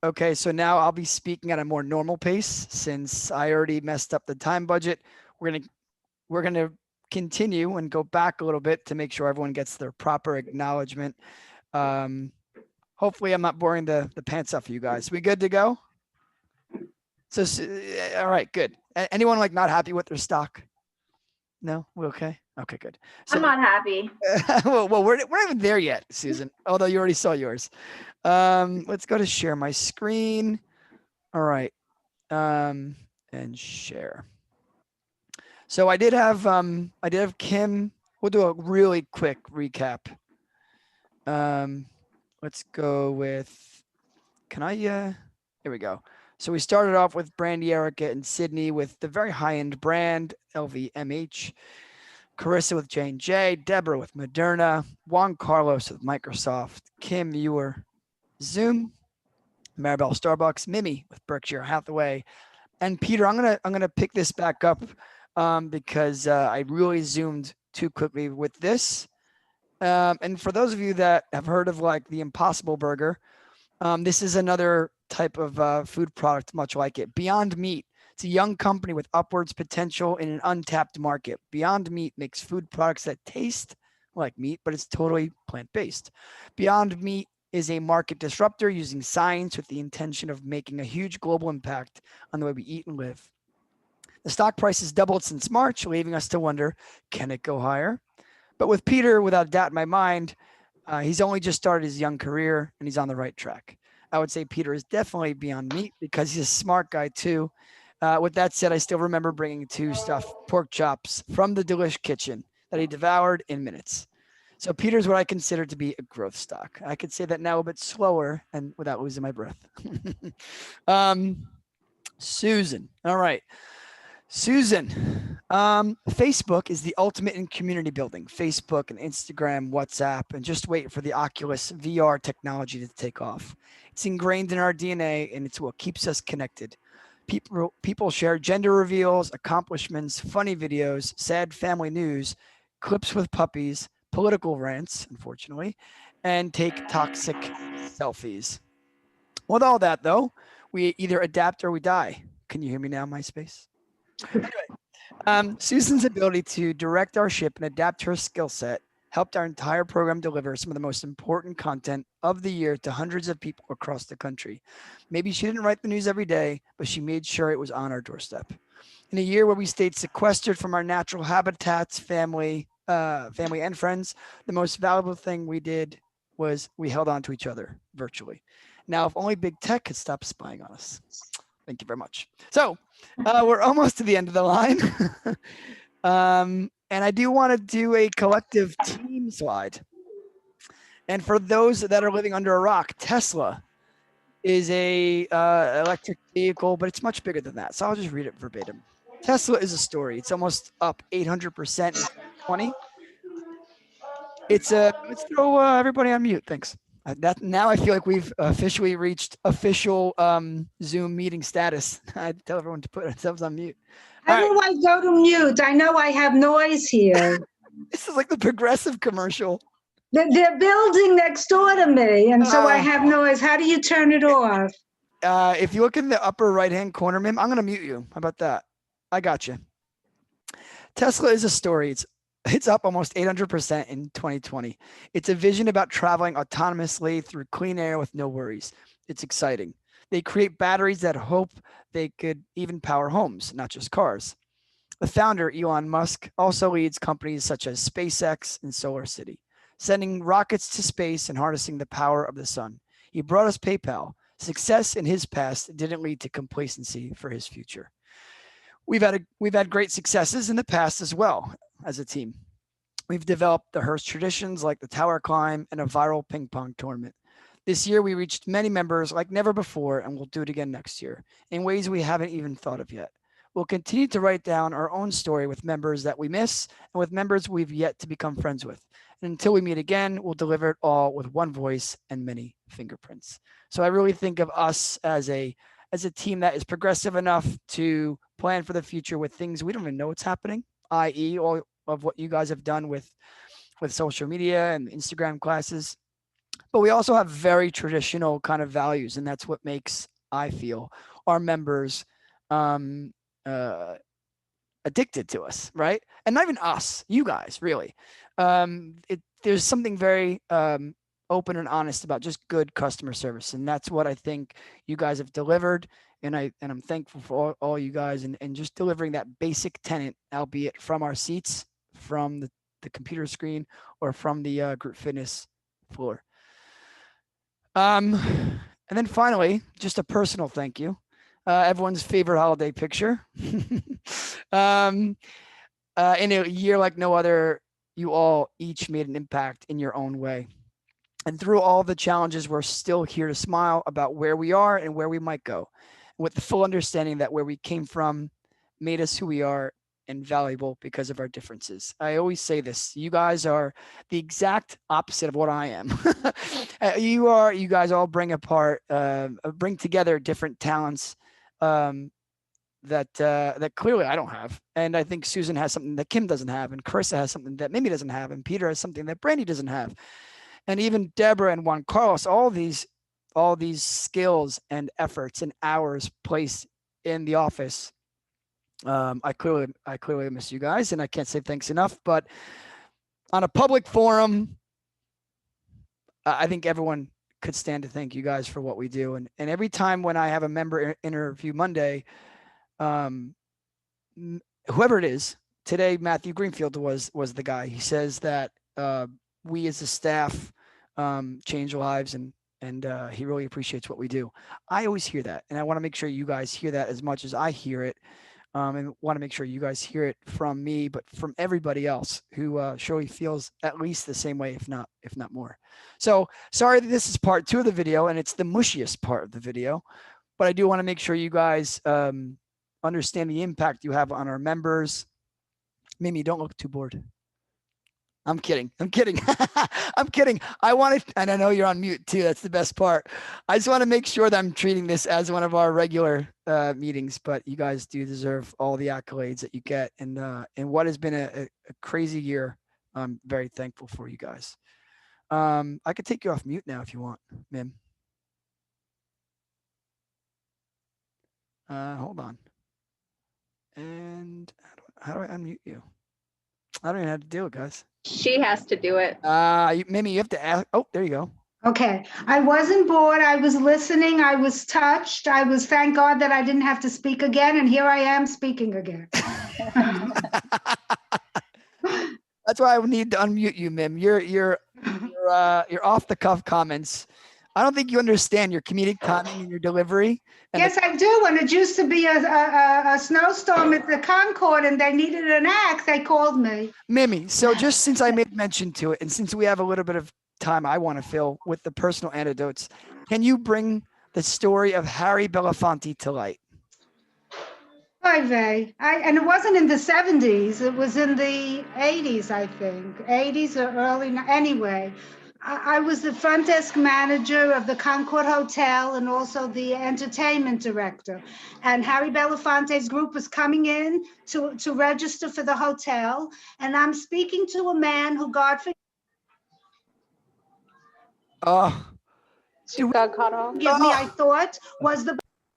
Okay, so now I'll be speaking at a more normal pace since I already messed up the time budget. We're gonna continue and go back a little bit to make sure everyone gets their proper acknowledgement. Um, hopefully, I'm not boring the pants off you guys. We good to go? So, all right, good. Anyone like not happy with their stock? No, we okay? Okay, good. I'm So, not happy. well, we're not even there yet, Susan. Although you already saw yours. Let's go to share my screen. All right, and share. So I did have Kim. We'll do a really quick recap. Um, let's go with. Can I? Here we go. So we started off with Brandy Erica and Sydney with the very high-end brand LVMH. Carissa with J&J, Deborah with Moderna, Juan Carlos with Microsoft, Kim Ewer, Zoom, Maribel Starbucks, Mimi with Berkshire Hathaway, and Peter. I'm gonna pick this back up because I really zoomed too quickly with this. And for those of you that have heard of like the Impossible Burger, this is another type of food product, much like it. Beyond Meat. It's a young company with upwards potential in an untapped market. Beyond Meat makes food products that taste like meat, but it's totally plant-based. Beyond Meat is a market disruptor using science with the intention of making a huge global impact on the way we eat and live. The stock price has doubled since March, leaving us to wonder, can it go higher? But with Peter, without a doubt in my mind, he's only just started his young career and he's on the right track. I would say Peter is definitely Beyond Meat because he's a smart guy too. With that said, I still remember bringing 2 stuffed pork chops from the Delish kitchen that he devoured in minutes. So Peter's what I consider to be a growth stock. I could say that now a bit slower and without losing my breath. um, Susan. All right. Susan, Facebook is the ultimate in community building. Facebook and Instagram, WhatsApp, and just wait for the Oculus VR technology to take off. It's ingrained in our DNA and it's what keeps us connected. People share gender reveals, accomplishments, funny videos, sad family news, clips with puppies, political rants, unfortunately, and take toxic selfies. With all that, though, we either adapt or we die. Can you hear me now, MySpace? Susan's ability to direct our ship and adapt her skill set helped our entire program deliver some of the most important content of the year to hundreds of people across the country. Maybe she didn't write the news every day, but she made sure it was on our doorstep. In a year where we stayed sequestered from our natural habitats, family and friends, the most valuable thing we did was we held on to each other virtually. Now, if only big tech could stop spying on us. Thank you very much. So we're almost to the end of the line. And I do want to do a collective team slide. And for those that are living under a rock, Tesla is a electric vehicle, but it's much bigger than that. So I'll just read it verbatim. Tesla is a story. It's almost up 800% in 2020. Let's throw everybody on mute. Thanks. That now I feel like we've officially reached official Zoom meeting status. I tell everyone to put themselves on mute. How do I go to mute? I know I have noise here. This is like the Progressive commercial. They're building next door to me, and so I have noise. How do you turn it off? If you look in the upper right-hand corner, Mim, I'm going to mute you. How about that? I got you. Tesla is a story. It's up almost 800% in 2020. It's a vision about traveling autonomously through clean air with no worries. It's exciting. They create batteries that hope they could even power homes, not just cars. The founder, Elon Musk, also leads companies such as SpaceX and SolarCity, sending rockets to space and harnessing the power of the sun. He brought us PayPal. Success in his past didn't lead to complacency for his future. We've had great successes in the past as well as a team. We've developed the Hearst traditions like the tower climb and a viral ping pong tournament. This year, we reached many members like never before, and we'll do it again next year in ways we haven't even thought of yet. We'll continue to write down our own story with members that we miss and with members we've yet to become friends with. And until we meet again, we'll deliver it all with one voice and many fingerprints. So I really think of us as a team that is progressive enough to plan for the future with things we don't even know what's happening, i.e. all of what you guys have done with social media and Instagram classes. but we also have very traditional kind of values, and that's what makes, I feel, our members um, uh, addicted to us, right? And not even us, you guys, really. There's something very open and honest about just good customer service, and that's what I think you guys have delivered. And I'm thankful for all you guys, and just delivering that basic tenant, albeit from our seats, from the computer screen, or from the group fitness floor. And then finally, just a personal thank you. Everyone's favorite holiday picture. um, in a year like no other, you all each made an impact in your own way. And through all the challenges, we're still here to smile about where we are and where we might go, with the full understanding that where we came from made us who we are and valuable because of our differences. I always say this: you guys are the exact opposite of what I am. You guys all bring together different talents that clearly I don't have, and I think Susan has something that Kim doesn't have, and Carissa has something that Mimi doesn't have, and Peter has something that Brandy doesn't have, and even Deborah and Juan Carlos. All these skills and efforts and hours placed in the office. I clearly miss you guys, and I can't say thanks enough. But on a public forum, I think everyone could stand to thank you guys for what we do. And every time when I have a member interview Monday, um, whoever it is, today Matthew Greenfield was the guy. He says that we as a staff change lives, and he really appreciates what we do. I always hear that, and I want to make sure you guys hear that as much as I hear it. And want to make sure you guys hear it from me, but from everybody else who surely feels at least the same way, if not more. So sorry that this is part 2 of the video, and it's the mushiest part of the video, but I do want to make sure you guys understand the impact you have on our members. Mimi, don't look too bored. I'm kidding. I'm kidding. I'm kidding. I want to, and I know you're on mute too. That's the best part. I just want to make sure that I'm treating this as one of our regular meetings, but you guys do deserve all the accolades that you get. And what has been a crazy year, I'm very thankful for you guys. I could take you off mute now if you want, Mim. Hold on. And how do I unmute you? I don't even know how to do it, guys. She has to do it. Mimi, you have to ask. Oh, there you go. Okay. I wasn't bored. I was listening. I was touched. Thank God that I didn't have to speak again. And here I am speaking again. That's why I would need to unmute you, Mim. You're off the cuff comments. I don't think you understand your comedic timing and your delivery. And yes, I do. When it used to be a snowstorm at the Concord and they needed an act, they called me. Mimi, so just since I made mention to it, and since we have a little bit of time I want to fill with the personal anecdotes, can you bring the story of Harry Belafonte to light? And it wasn't in the 70s. It was in the 80s, I think. 80s or early. Anyway, I was the front desk manager of the Concord Hotel and also the entertainment director. And Harry Belafonte's group was coming in to register for the hotel. And I'm speaking to a man who, God forbid, got cut off. Give me, I thought, was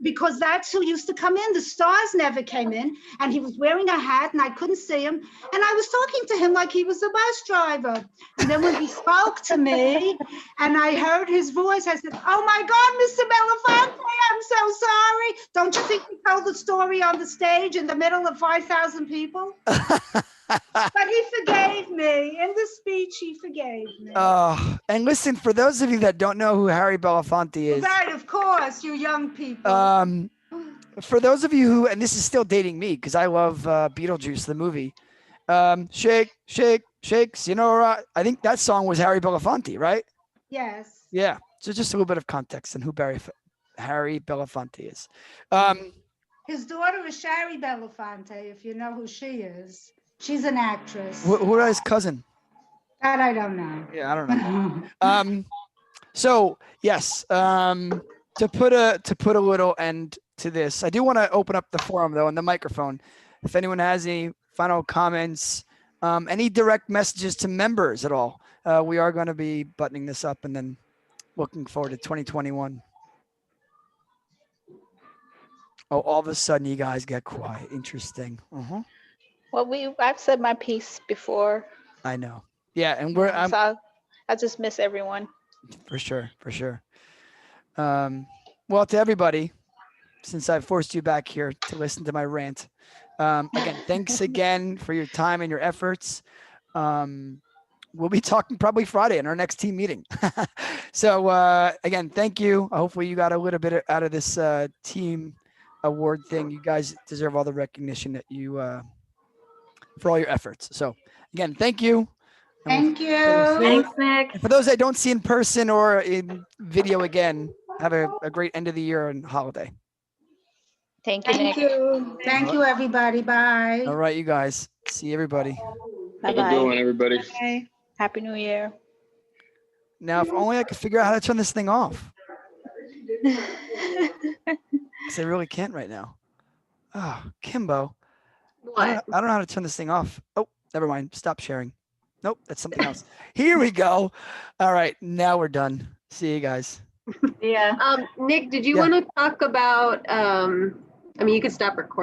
because that's who used to come in. The stars never came in, and he was wearing a hat, and I couldn't see him. And I was talking to him like he was a bus driver. And then when he spoke to me, and I heard his voice, I said, "Oh my God, Mr. Belafonte, I'm so sorry. Don't you think you told the story on the stage in the middle of 5,000 people?" But he forgave me. In the speech, he forgave me. And listen, for those of you that don't know who Harry Belafonte is. Right, of course, you young people. For those of you who, and this is still dating me because I love Beetlejuice, the movie. Shake, shake, shakes. You know, I think that song was Harry Belafonte, right? Yes. Yeah. So just a little bit of context on who Harry Belafonte is. His daughter is Shari Belafonte, if you know who she is. She's an actress. Who is his cousin? That I don't know. Yeah, I don't know. So yes, to put a little end to this, I do want to open up the forum though and the microphone. If anyone has any final comments, any direct messages to members at all, we are going to be buttoning this up and then looking forward to 2021. Oh, all of a sudden you guys get quiet. Interesting. Well, I've said my piece before. I know. Yeah, and So I just miss everyone. for sure. Well, to everybody, since I forced you back here to listen to my rant, again, thanks again for your time and your efforts. We'll be talking probably Friday in our next team meeting. So again, thank you. Hopefully you got a little bit out of this team award thing. You guys deserve all the recognition that you for all your efforts. So again, thank you. Thank you. Thanks, Nick. And for those I don't see in person or in video again, have a great end of the year and holiday. Thank you, Thank Nick. you. Thank you, everybody. Bye. All right, you guys. See everybody. Have a good one, everybody. Bye. Happy New Year. Now, if only I could figure out how to turn this thing off. Because I really can't right now. Oh, Kimbo. I What? don't know how to turn this thing off. Oh, never mind. Stop sharing. Nope, that's something else. Here we go. All right, now we're done. See you guys. Yeah. Nick, did you Yeah. want to talk about, I mean, you could stop recording.